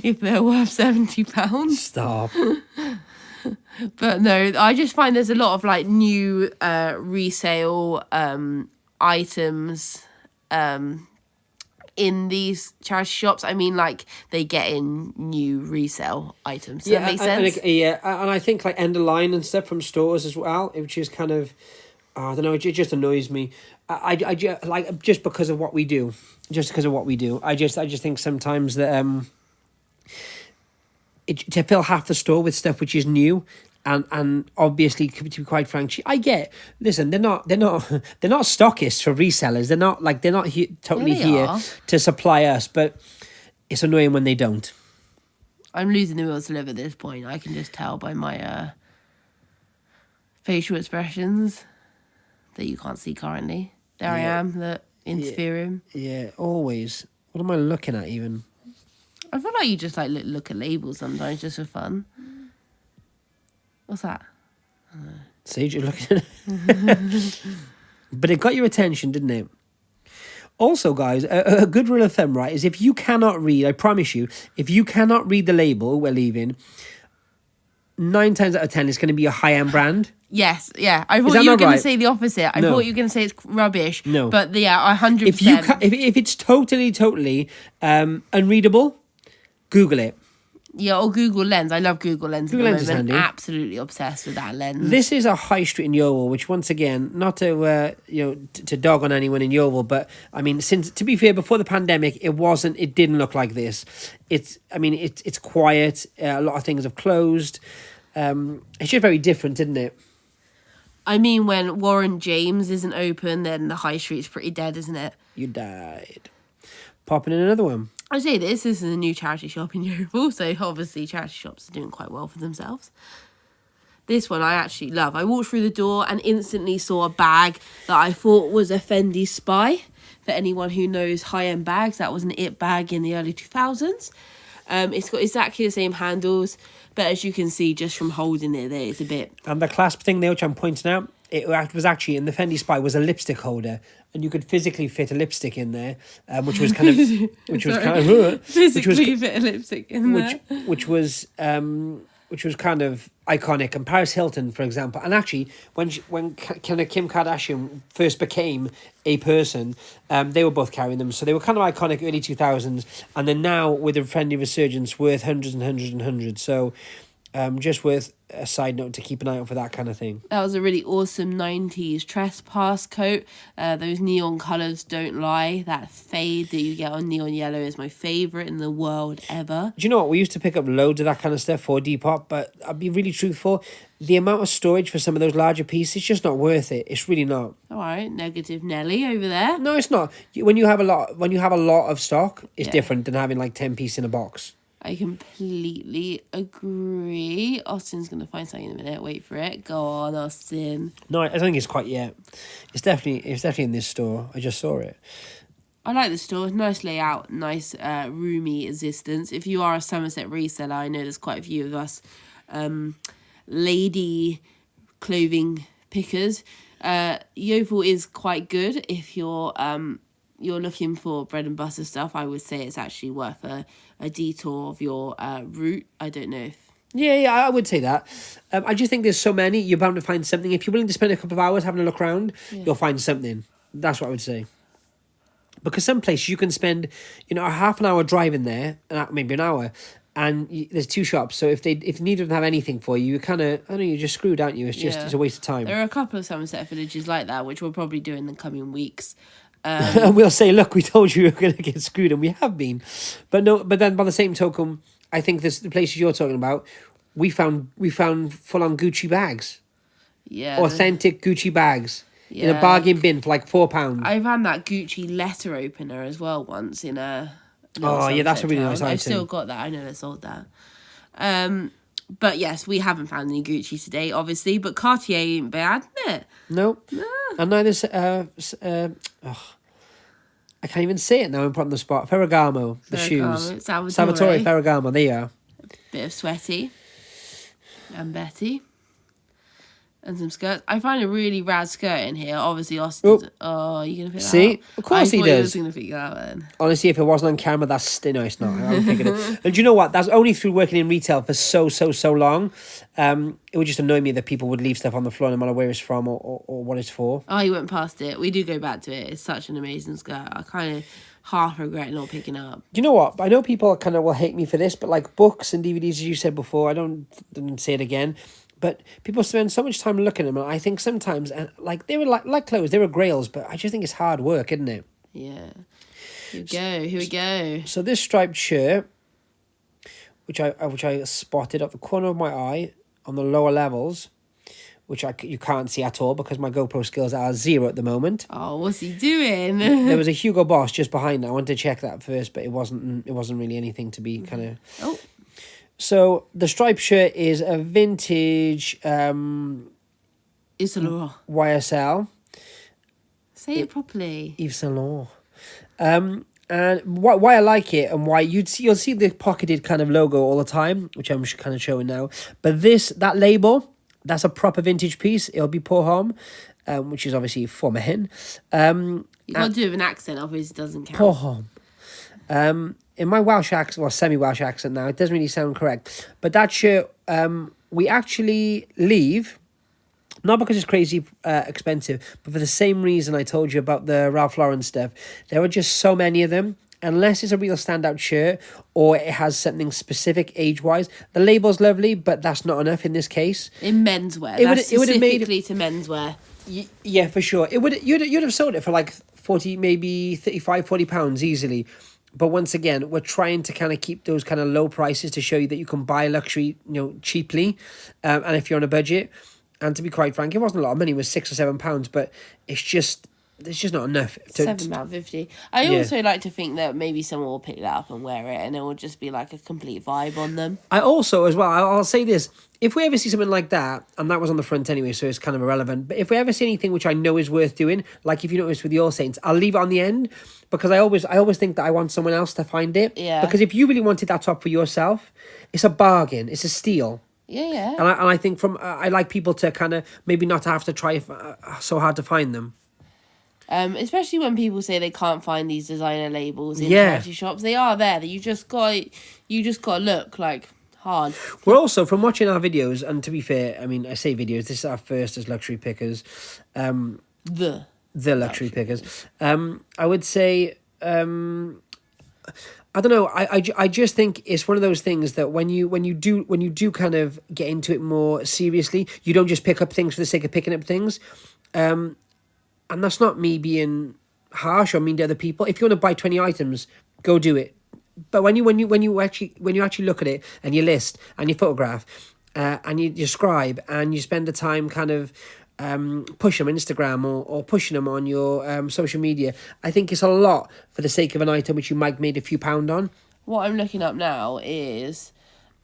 if they're worth £70. Stop. But no, I just find there's a lot of like new resale items in these charity shops. I mean, like, they get in new resale items. Does that make sense? And I think like end of line and stuff from stores as well, which is kind of, I don't know, it just annoys me. I like, just because of what we do. I just think sometimes that to fill half the store with stuff which is new. And obviously, to be quite frank, I get. Listen, they're not stockists for resellers. They're not totally here to supply us. But it's annoying when they don't. I'm losing the will to live at this point. I can just tell by my facial expressions that you can't see currently. There I am, interfering. Yeah, always. What am I looking at even? I feel like you just like look at labels sometimes just for fun. What's that? Sage, you're looking at it. But it got your attention, didn't it? Also, guys, a good rule of thumb, right, is if you cannot read, I promise you, if you cannot read the label we're leaving, 9 times out of 10, it's going to be a high-end brand. Yes, yeah. I thought you were going to say the opposite. I thought you were going to say it's rubbish. No. But yeah, 100%. If it's totally unreadable, Google it. Yeah, or Google Lens. I love Google Lens. Google Lens is handy. Absolutely obsessed with that lens. This is a high street in Yeovil, which once again, not to to dog on anyone in Yeovil, but I mean, since, to be fair, before the pandemic, it didn't look like this. It's quiet. A lot of things have closed. It's just very different, isn't it? I mean, when Warren James isn't open, then the high street's pretty dead, isn't it? You died. Popping in another one. I say this is a new charity shop in Yeovil, so obviously charity shops are doing quite well for themselves. This one I actually love. I walked through the door and instantly saw a bag that I thought was a Fendi Spy. For anyone who knows high-end bags, that was an it bag in the early 2000s. It's got exactly the same handles, but as you can see just from holding it there, it's a bit... And the clasp thing there, which I'm pointing out, it was actually, in the Fendi Spy, was a lipstick holder. And you could physically fit a lipstick in there, which was kind of... Physically fit a lipstick in there. Which was kind of iconic. And Paris Hilton, for example, and actually when kind of Kim Kardashian first became a person, they were both carrying them, so they were kind of iconic early 2000s, and then now with the Fendi resurgence, worth hundreds and hundreds and hundreds. So just worth a side note to keep an eye out for that kind of thing. That was a really awesome 90s trespass coat. Those neon colours don't lie. That fade that you get on neon yellow is my favourite in the world ever. Do you know what? We used to pick up loads of that kind of stuff for Depop, but I'll be really truthful. The amount of storage for some of those larger pieces is just not worth it. It's really not. All right, negative Nelly over there. No, it's not. When you have a lot of stock, it's different than having like 10 pieces in a box. I completely agree. Austin's going to find something in a minute. Wait for it. Go on, Austin. No, I don't think it's quite yet. It's definitely in this store. I just saw it. I like the store. Nice layout. Nice roomy existence. If you are a Somerset reseller, I know there's quite a few of us lady clothing pickers. YEOVIL is quite good if you're looking for bread and butter stuff. I would say it's actually worth a detour of your route. I don't know if... Yeah, I would say that. I just think there's so many, you're bound to find something. If you're willing to spend a couple of hours having a look around, you'll find something. That's what I would say. Because some places you can spend, a half an hour driving there, maybe an hour, and there's two shops. So if neither of them have anything for you, you kind of, I don't know, you're just screwed, aren't you? It's a waste of time. There are a couple of Somerset villages like that, which we'll probably do in the coming weeks. And we'll say, look, we told you we were going to get screwed, and we have been. But then by the same token, I think the places you're talking about, we found full-on Gucci bags. Yeah. Authentic Gucci bags. In a bargain bin for like £4. I've had that Gucci letter opener as well once in a... Oh, yeah, that's a really nice item. I've still got that. I never sold that. But yes, we haven't found any Gucci today, obviously. But Cartier ain't bad, isn't it? No. And neither's... I can't even say it now. I'm put on the spot. Ferragamo, the shoes. Salvatore Ferragamo. There you are. Bit of Sweaty. And Betty. And some skirts. I find a really rad skirt in here. Obviously, Austin. Oh, you're going to pick that up? See? Of course he does. I was going to pick that up then. Honestly, if it wasn't on camera, no, it's not. I'm picking it. And do you know what? That's only through working in retail for so long. It would just annoy me that people would leave stuff on the floor no matter where it's from or what it's for. Oh, you went past it. We do go back to it. It's such an amazing skirt. I kind of half regret not picking it up. Do you know what? I know people kind of will hate me for this, but like books and DVDs, as you said before, I didn't say it again. But people spend so much time looking at them, and I think sometimes, like they were like clothes, they were grails, but I just think it's hard work, isn't it? Yeah. Here we go. So this striped shirt, which I spotted at the corner of my eye on the lower levels, which you can't see at all because my GoPro skills are 0 at the moment. Oh, what's he doing? There was a Hugo Boss just behind it. I wanted to check that first, but it wasn't really anything to be kind of... Oh. So the striped shirt is a vintage Yves Saint Laurent. YSL. Say it properly. Yves Saint Laurent. And why I like it and why you'll see the pocketed kind of logo all the time, which I'm kind of showing now. But that label, that's a proper vintage piece. It'll be pour homme, which is obviously for men. You got to do it with an accent, obviously it doesn't count. Pour homme. In my Welsh accent, or semi-Welsh accent now, it doesn't really sound correct. But that shirt, we actually leave, not because it's crazy expensive, but for the same reason I told you about the Ralph Lauren stuff. There are just so many of them. Unless it's a real standout shirt or it has something specific age-wise. The label's lovely, but that's not enough in this case. In menswear. It would have made to menswear. Yeah, for sure. You'd have sold it for like 40, maybe 35, 40 pounds easily. But once again, we're trying to kind of keep those kind of low prices to show you that you can buy luxury, cheaply. And if you're on a budget, and to be quite frank, it wasn't a lot of money, it was £6 or £7, but it's just there's just not enough. To, £7.50. I Yeah. also like to think that maybe someone will pick that up and wear it, and it will just be like a complete vibe on them. I also, as well, I'll say this. If we ever see something like that, and that was on the front anyway, so it's kind of irrelevant, but if we ever see anything which I know is worth doing, like if you notice with your Saints, I'll leave it on the end, because I always think that I want someone else to find it. Yeah. Because if you really wanted that top for yourself, it's a bargain. It's a steal. Yeah. And I think I like people to kind of maybe not have to try so hard to find them. Especially when people say they can't find these designer labels in Yeah. charity shops. They are there. You just got to look like hard. We're also, from watching our videos, and to be fair, I mean, I say videos, this is our first as luxury pickers. The Luxury pickers. I would say, I don't know. I just think it's one of those things that when you do kind of get into it more seriously, you don't just pick up things for the sake of picking up things. And that's not me being harsh or mean to other people. If you want to buy 20 items, go do it. But when you actually look at it and you list and you photograph, and you scribe and you spend the time kind of push them on Instagram or pushing them on your social media, I think it's a lot for the sake of an item which you might made a few pound on. What I'm looking up now is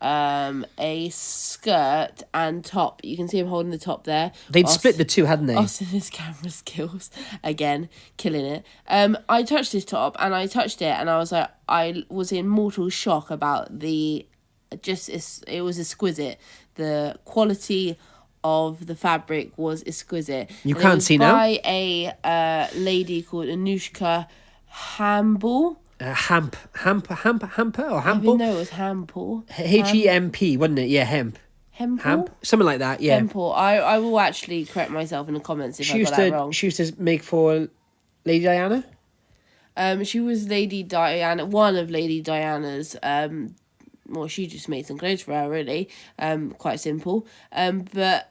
a skirt and top. You can see him holding the top there. They'd split the two, hadn't they? Austin's camera skills again, killing it. I touched this top and I touched it and I was like, I was in mortal shock about it was exquisite. The quality of the fabric was exquisite. You can't see now. By a lady called Anushka Hamble. Hamper or I Hample? didn't know it was Hample. H-E-M-P, wasn't it? Yeah, hemp. Hemple? Something like that, yeah. Hemple. I will actually correct myself in the comments if I got that wrong. She used to make for Lady Diana? She was Lady Diana, one of Lady Diana's. Well, she just made some clothes for her, really. Quite simple. But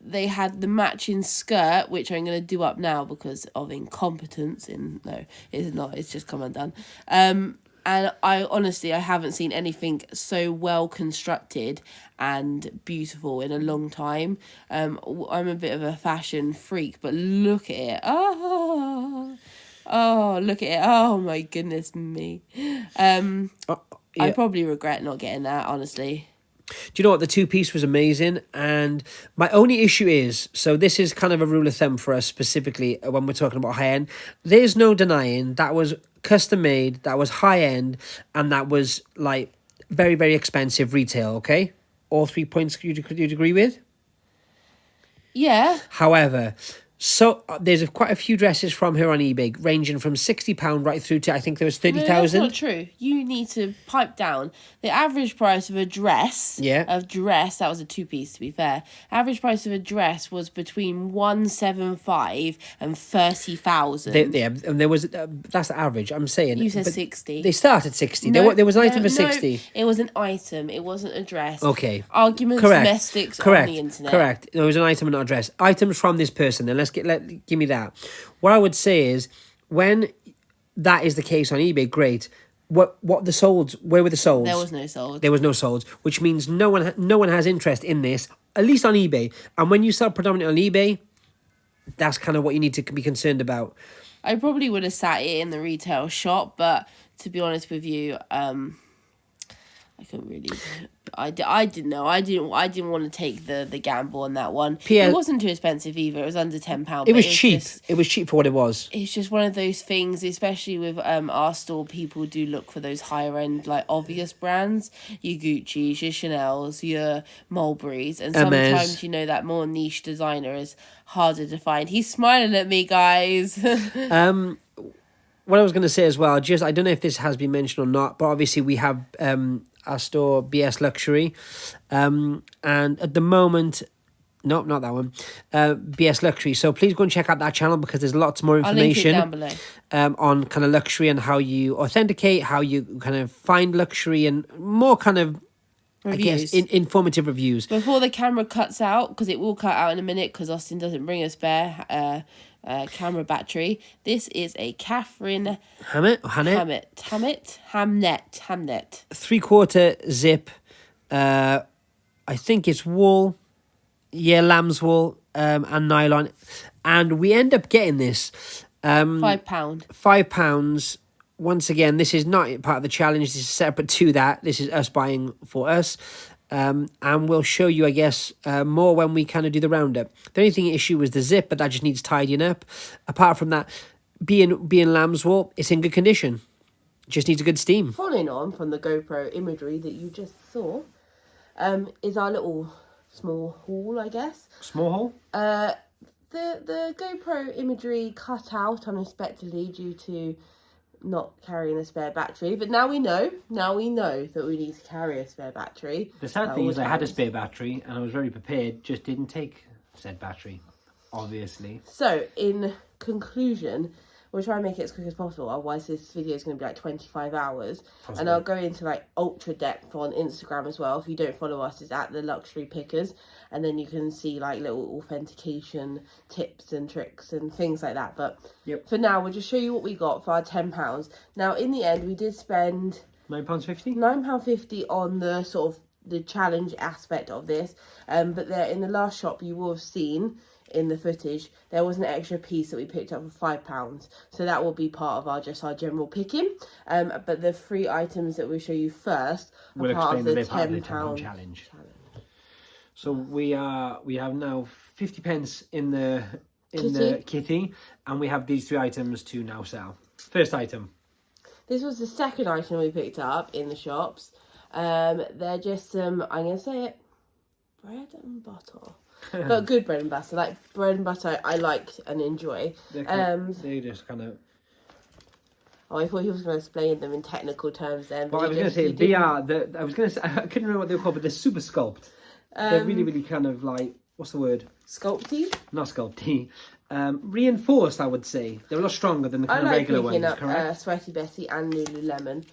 they had the matching skirt, which I'm going to do up now because of incompetence. No, it's not. It's just come undone. And I honestly haven't seen anything so well constructed and beautiful in a long time. I'm a bit of a fashion freak, but look at it. Oh, look at it. Oh, my goodness me. Yeah. I probably regret not getting that, honestly. Do you know what? The two-piece was amazing. And my only issue is, so this is kind of a rule of thumb for us specifically when we're talking about high-end. There's no denying that was custom-made, that was high-end, and that was, like, very, very expensive retail, okay? All 3 points you'd agree with? Yeah. However, so there's quite a few dresses from her on eBay, ranging from £60 right through to, I think there was 30,000. No, that's not true. You need to pipe down. The average price of a dress, that was a two-piece to be fair. Average price of a dress was between 175 and 30,000. Yeah, and there was that's the average. I'm saying you said 60. They started 60. No, there was an item for 60. It was an item. It wasn't a dress. Okay. Arguments, domestics on the internet. Correct. There was an item and not a dress. Items from this person. Then give me that. What I would say is, when that is the case on eBay, great. What the solds? Where were the solds? There was no solds. There was no solds, which means no one has interest in this, at least on eBay. And when you sell predominantly on eBay, that's kind of what you need to be concerned about. I probably would have sat it in the retail shop, but to be honest with you, I couldn't really. I didn't know. I didn't want to take the gamble on that one. It wasn't too expensive either. It was under £10. It was cheap. It was cheap for what it was. It's just one of those things, especially with our store. People do look for those higher end, like obvious brands. Your Gucci's, your Chanel's, your Mulberry's, and sometimes that more niche designer is harder to find. He's smiling at me, guys. What I was going to say as well, just I don't know if this has been mentioned or not, but obviously we have our store BS Luxury, and at the moment, no, not that one, BS Luxury. So please go and check out that channel because there's lots more information I'll link it down below. On kind of luxury and how you authenticate, how you kind of find luxury, and more kind of reviews. I guess informative reviews. Before the camera cuts out, because it will cut out in a minute because Austin doesn't bring a spare camera battery. This is a Catherine Hamnet. 3/4 zip. I think it's wool. Yeah, lamb's wool and nylon. And we end up getting this £5. £5. Once again, this is not part of the challenge. This is separate to that. This is us buying for us. And we'll show you, I guess, more when we kind of do the roundup. The only thing issue was the zip, but that just needs tidying up. Apart from that, being lamb's wool, it's in good condition. Just needs a good steam. Following on from the GoPro imagery that you just saw, is our little small haul, I guess. Small haul? The GoPro imagery cut out unexpectedly due to not carrying a spare battery, but now we know that we need to carry a spare battery. The sad thing is I had a spare battery and I was very prepared, just didn't take said battery, obviously. So in conclusion, we'll try and make it as quick as possible, otherwise this video is going to be like 25 hours. Possibly. And I'll go into like ultra depth on Instagram as well. If you don't follow us, it's at the Luxury Pickers, and then you can see like little authentication tips and tricks and things like that. But for now, we'll just show you what we got for our £10. Now in the end, we did spend £9.50? £9.50 on the sort of the challenge aspect of this, but there in the last shop you will have seen in the footage there was an extra piece that we picked up for £5, so that will be part of our general picking, but the 3 items that we'll show you first are part of the £10 challenge. So we have now 50 pence in the kitty, and we have these 3 items to now sell. First item, this was the second item we picked up in the shops. They're just some, I'm gonna say it, bread and butter. But good bread and butter, like bread and butter I like and enjoy. They just kind of... Oh, I thought he was going to explain them in technical terms then. Well, I was going to say, I couldn't remember what they were called, but they're super sculpt. They're really, really kind of like, what's the word? Sculpty? Not sculpty. Reinforced, I would say. They're a lot stronger than the kind of regular ones, correct? I like Sweaty Betty and Lululemon.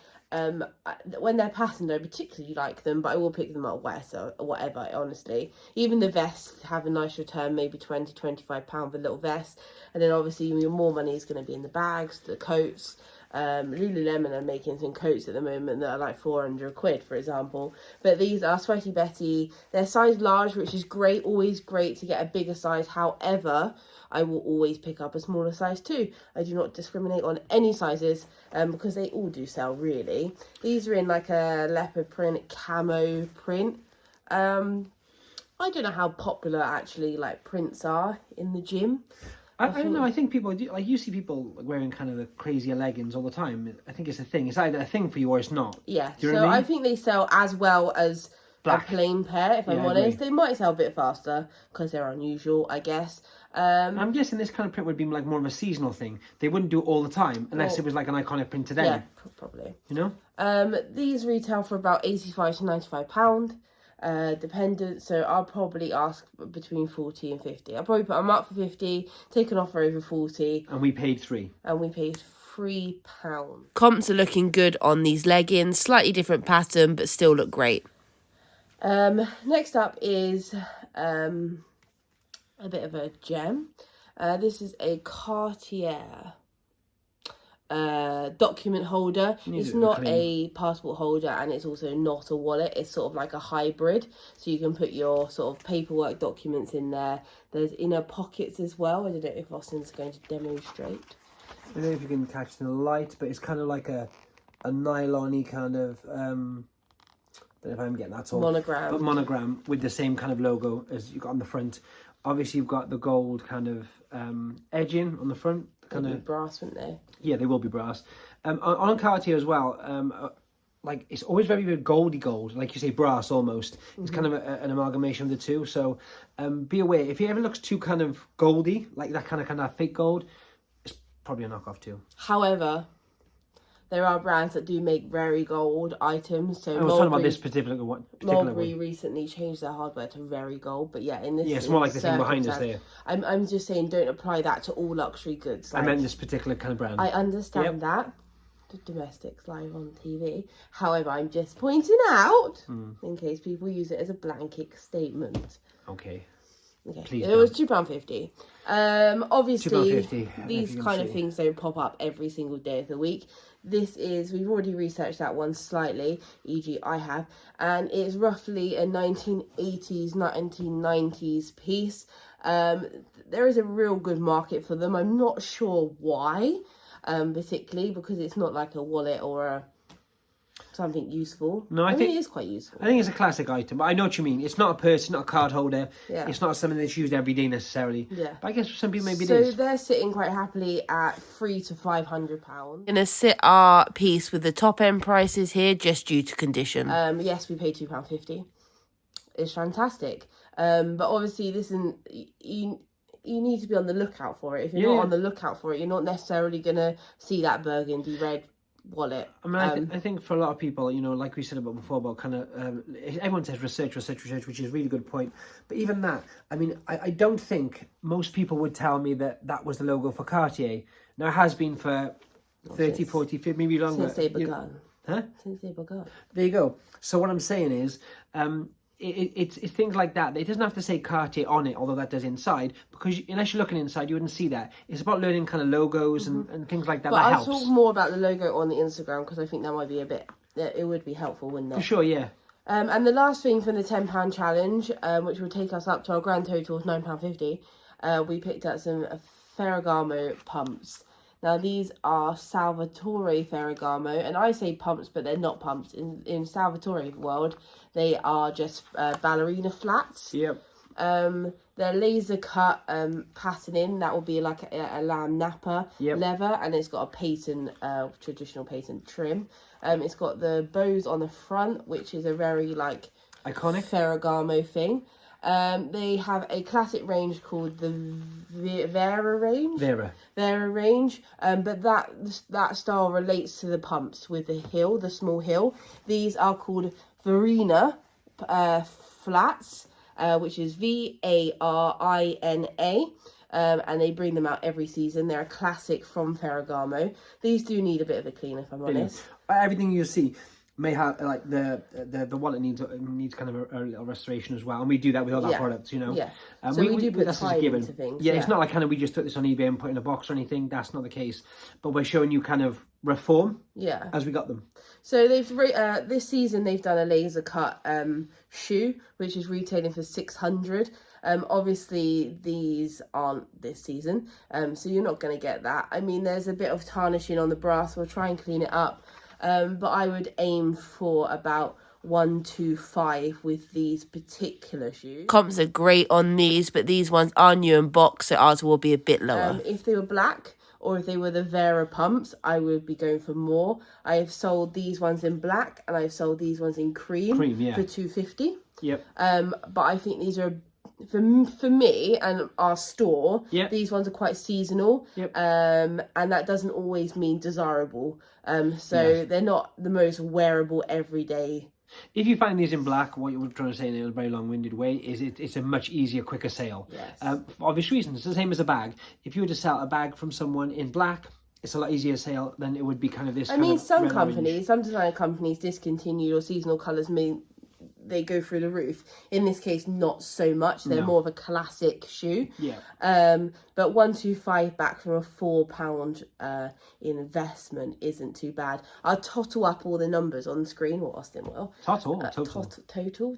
When they're patterned, I particularly like them, but I will pick them up or whatever, honestly. Even the vests have a nice return, maybe £20-25 for a little vest. And then obviously your more money is going to be in the bags, the coats. Lululemon are making some coats at the moment that are like 400 quid, for example. But these are Sweaty Betty. They're size large, which is great, always great to get a bigger size. However, I will always pick up a smaller size too. I do not discriminate on any sizes, because they all do sell, really. These are in like a leopard print, camo print. I don't know how popular actually like prints are in the gym. I don't know. I think people do, like, you see people wearing kind of the crazier leggings all the time. I think it's a thing. It's either a thing for you or it's not. Yeah. Do you know what I mean? I think they sell as well as a plain pair. If I'm honest, they might sell a bit faster because they're unusual, I guess. I'm guessing this kind of print would be like more of a seasonal thing. They wouldn't do it all the time unless it was like an iconic print today. Yeah, probably. You know. These retail for about £85 to £95. Dependent, so I'll probably ask between 40 and 50. I'll probably put them up for 50, take an offer over 40, and we paid £3. And we paid £3. Comps are looking good on these leggings, slightly different pattern but still look great. Next up is a bit of a gem. This is a Cartier document holder. It's not a passport holder and it's also not a wallet. It's sort of like a hybrid, so you can put your sort of paperwork documents in there. There's inner pockets as well. I don't know if Austin's going to demonstrate. I don't know if you can catch the light, but it's kind of like a nylon-y kind of I don't know if I'm getting that all. Monogram. But monogram with the same kind of logo as you got on the front. Obviously you've got the gold kind of edging on the front. They'd be brass, wouldn't they? Yeah, they will be brass. On Cartier as well, like it's always very, very goldy gold, like you say, brass almost. It's kind of an amalgamation of the two. So be aware, if it ever looks too kind of goldy, like that kind of fake gold, it's probably a knockoff too. However, there are brands that do make very gold items. So I was talking about this particular one. Mulberry recently changed their hardware to very gold, but yeah, in this, it's more like the thing behind us there. I'm just saying, don't apply that to all luxury goods. Like, I meant this particular kind of brand. I understand that. The domestics live on TV. However, I'm just pointing out in case people use it as a blanket statement. Okay. Please it was £2.50. Obviously, £2.50, these kind of things don't pop up every single day of the week. This is, we've already researched that one slightly, e.g. I have, and it's roughly a 1980s, 1990s piece. There is a real good market for them. I'm not sure why, particularly because it's not like a wallet or something useful. No, I think it is quite useful. I think it's a classic item, but I know what you mean. It's not a purse, it's not a card holder. Yeah. It's not something that's used every day necessarily. Yeah. But I guess for some people maybe it So is. they're sitting quite happily at £300 to £500. Gonna sit our piece with the top end prices here just due to condition. Yes, we paid £2.50. It's fantastic. But obviously this isn't you need to be on the lookout for it. If you're not on the lookout for it, you're not necessarily gonna see that burgundy red wallet. I mean, I think for a lot of people, you know, like we said about before, about kind of everyone says research, which is a really good point. But even that, I mean, I don't think most people would tell me that was the logo for Cartier. Now it has been for 30, 40, 50, maybe longer. Since they begun. Huh? Since they begun. There you go. So what I'm saying is, it's things like that. It doesn't have to say Cartier on it, although that does inside, because unless you're looking inside, you wouldn't see that. It's about learning kind of logos and things like that. But that I'll helps. talk more about the logo on the Instagram because I think that might be it would be helpful, wouldn't it? For sure, yeah. And the last thing for the £10 challenge, which will take us up to our grand total of £9.50, we picked up some Ferragamo pumps. Now, these are Salvatore Ferragamo, and I say pumps, but they're not pumps. In Salvatore world, they are just ballerina flats. Yep. They're laser cut patterning. That will be like a lamb nappa leather, and it's got a patent, traditional patent trim. It's got the bows on the front, which is a very like iconic Ferragamo thing. They have a classic range called the Vera range. Vera range. But that style relates to the pumps with the heel, the small heel. These are called Verina flats, which is VARINA. And they bring them out every season. They're a classic from Ferragamo. These do need a bit of a clean, if I'm honest. Everything you see may have like the wallet needs kind of a little restoration as well, and we do that with all our products, you know. Yeah. So we do put that's time given. into things. Yeah, it's not like kind of we just took this on eBay and put in a box or anything. That's not the case. But we're showing you kind of reform. Yeah. As we got them. So they've this season they've done a laser cut shoe, which is retailing for £600. Obviously these aren't this season, so you're not going to get that. I mean, there's a bit of tarnishing on the brass. We'll try and clean it up. But I would aim for about 125 with these particular shoes. Comps are great on these, but these ones are new in box, so ours will be a bit lower. If they were black or if they were the Vera pumps, I would be going for more. I have sold these ones in black and I've sold these ones in cream for £250. Yep. But I think these are for me and our store, these ones are quite seasonal, and that doesn't always mean desirable. They're not the most wearable everyday. If you find these in black, what you were trying to say in a very long-winded way is it's a much easier, quicker sale. Yes. For obvious reasons. It's the same as a bag. If you were to sell a bag from someone in black, it's a lot easier sale than it would be kind of this. I mean, some companies, some design companies discontinue or seasonal colours mean they go through the roof. In this case, not so much. They're more of a classic shoe. Yeah. But 125 back from a £4 investment isn't too bad. I'll total up all the numbers on the screen, or Austin will. Total and total.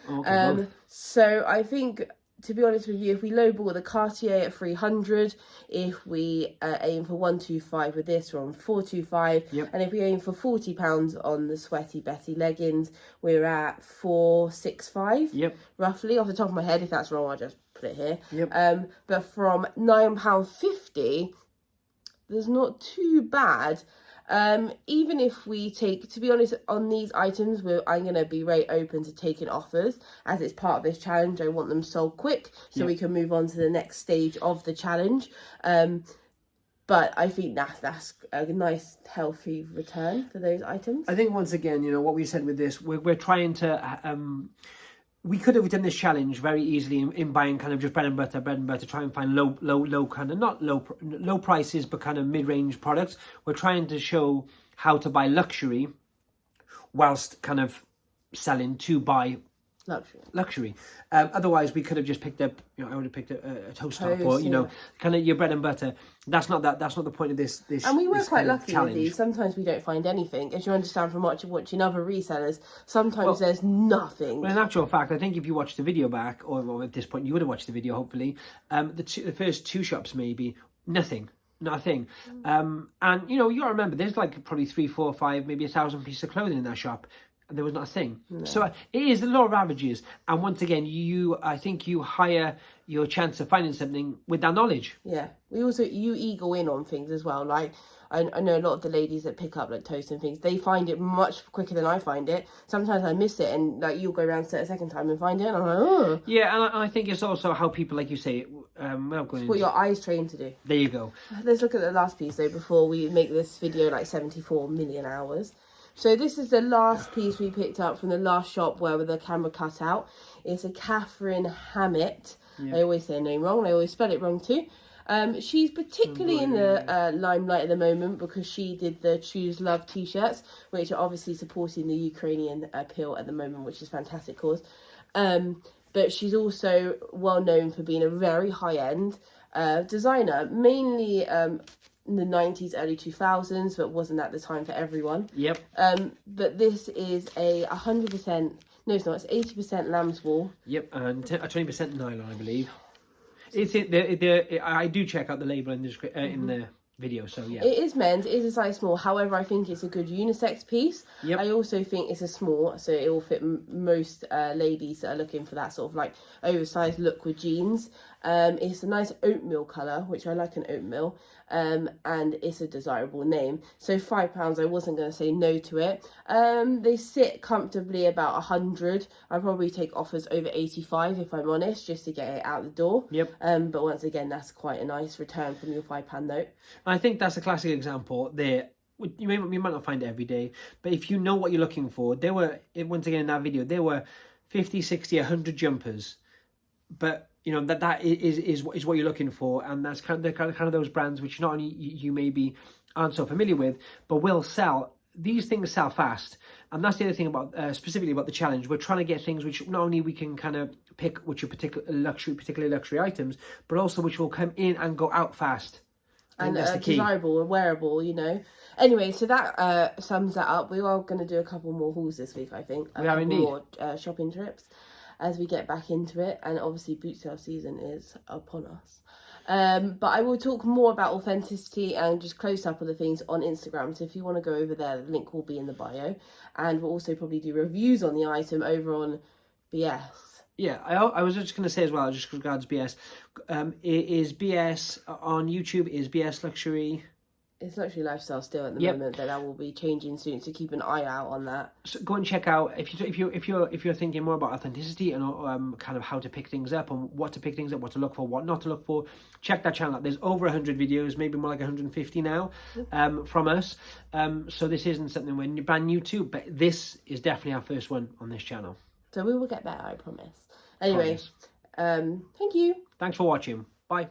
Okay, so I think, to be honest with you, if we lowball the Cartier at 300, if we aim for 125 with this, we're on 425, and if we aim for £40 on the Sweaty Betty leggings, we're at 465, roughly, off the top of my head. If that's wrong, I'll just put it here. But from £9.50, there's not too bad. Even if we take, to be honest, on these items, I'm going to be very open to taking offers as it's part of this challenge. I want them sold quick so we can move on to the next stage of the challenge. But I think that's a nice, healthy return for those items. I think once again, you know, what we said with this, we're trying to... we could have done this challenge very easily in buying kind of just bread and butter, try and find low kind of, not low prices, but kind of mid-range products. We're trying to show how to buy luxury whilst kind of selling to buy luxury. Otherwise, we could have just picked up. You know, I would have picked a toast top, or you know, kind of your bread and butter. That's not the point of this. And we were this quite kind of lucky challenge. with these. Sometimes we don't find anything, as you understand from watching other resellers. Sometimes there's nothing. Well, in actual fact, I think if you watch the video back, or at this point you would have watched the video, hopefully, the first 2 shops maybe nothing. And you know, you gotta remember, there's like probably 3, 4, 5, maybe 1,000 pieces of clothing in that shop, and there was not a thing. No. So it is the law of averages, and once again, I think you higher your chance of finding something with that knowledge. Yeah, you eagle in on things as well. Like I know a lot of the ladies that pick up like toast and things, they find it much quicker than I find it. Sometimes I miss it, and like you'll go around to it a second time and find it, and I'm like, oh. Yeah, and I think it's also how people, like you say, what your eyes trained to do. There you go. Let's look at the last piece though before we make this video like 74 million hours. So this is the last piece we picked up from the last shop where the camera cut out. It's a Catherine Hammett. Yeah. I always say her name wrong. I always spell it wrong too. She's particularly in the limelight at the moment because she did the Choose Love t-shirts, which are obviously supporting the Ukrainian appeal at the moment, which is a fantastic cause. But she's also well known for being a very high-end designer, mainly in the 90s, early 2000s, but wasn't at the time for everyone. Yep. But this is a 100%, no it's not, it's 80% lamb's wool. Yep, and 20% nylon, I believe. I do check out the label in the video, so yeah. It is men's, it is a size small, however I think it's a good unisex piece. Yep. I also think it's a small, so it will fit most ladies that are looking for that sort of like oversized look with jeans. It's a nice oatmeal colour, which I like an oatmeal, and it's a desirable name. So £5, I wasn't going to say no to it. They sit comfortably about 100. I'd probably take offers over 85 if I'm honest, just to get it out the door. Yep. But once again, that's quite a nice return from your £5 note. I think that's a classic example there. You might not find it every day, but if you know what you're looking for, there were, once again in that video, there were 50, 60, 100 jumpers, but you know that is what you're looking for, and that's kind of those brands which not only you maybe aren't so familiar with, but will sell. These things sell fast, and that's the other thing about specifically about the challenge. We're trying to get things which not only we can kind of pick which are particularly luxury items, but also which will come in and go out fast. And desirable and wearable, you know. Anyway, so that sums that up. We are going to do a couple more hauls this week, I think. A couple more shopping trips as we get back into it. And obviously boot sale season is upon us. But I will talk more about authenticity and just close up of the things on Instagram. So if you want to go over there, the link will be in the bio. And we'll also probably do reviews on the item over on BS. Yeah, I was just going to say as well, just regards BS, it is BS on YouTube, is BS Luxury. It's Luxury Lifestyle still at the moment, but that will be changing soon, so keep an eye out on that. So go and check out, if you're thinking more about authenticity and kind of how to pick things up and what to pick things up, what to look for, what not to look for, check that channel out. There's over 100 videos, maybe more like 150 now, from us. So this isn't something we're brand new to, but this is definitely our first one on this channel. So we will get better, I promise. Anyway, thank you. Thanks for watching. Bye.